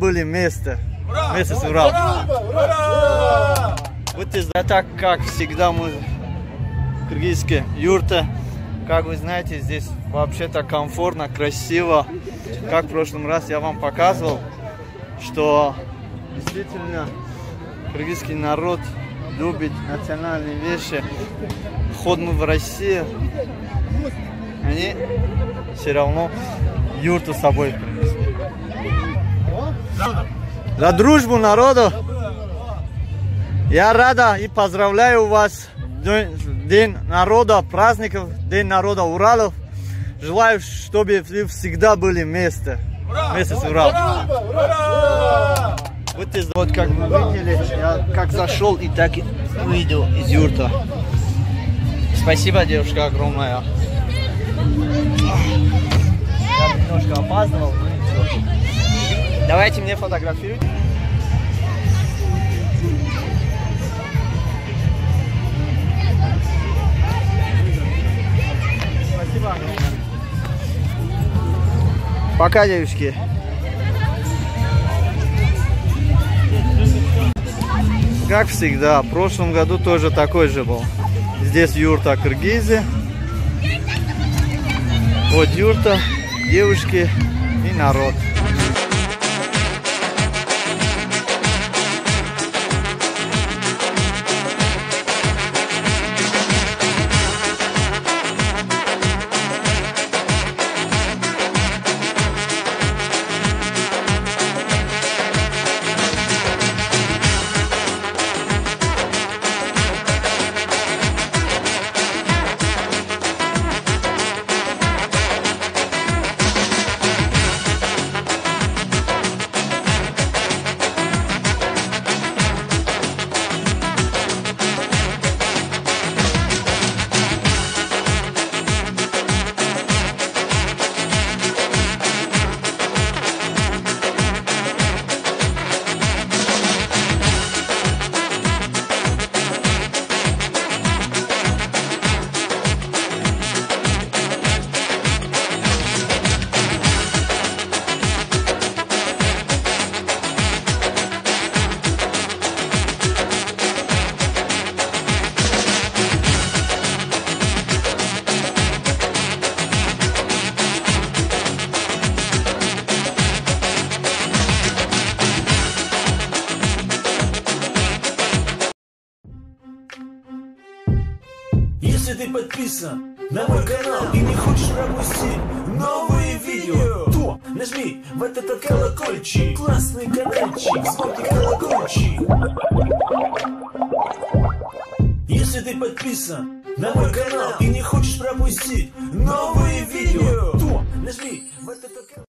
были вместе с Уралом. Это, как всегда, мы в кыргызской юрте. Как вы знаете, здесь вообще-то комфортно, красиво. Как в прошлом раз я вам показывал, что действительно кыргызский народ любит национальные вещи. Ход мы в России, они все равно юрту с собой принесли. За дружбу народу! Я рада и поздравляю вас День народа, праздников, День народа Уралов. Желаю, чтобы вы всегда были вместе с Уралом. Вот как вы видели, я как зашел и так и выйду из юрта. Спасибо, девушка, огромное. Я немножко опаздывал, но ничего. Давайте мне фотографируйте. Спасибо. Пока, девушки. Как всегда, в прошлом году тоже такой же был. Здесь юрта кыргызы. Вот юрта, девушки и народ. Если ты подписан на мой канал и не хочешь пропустить новые видео, то нажми в этот колокольчик, классный каналчик, звонкий колокольчик. Если ты подписан на мой канал и не хочешь пропустить новые видео, то нажми в этот колокольчик.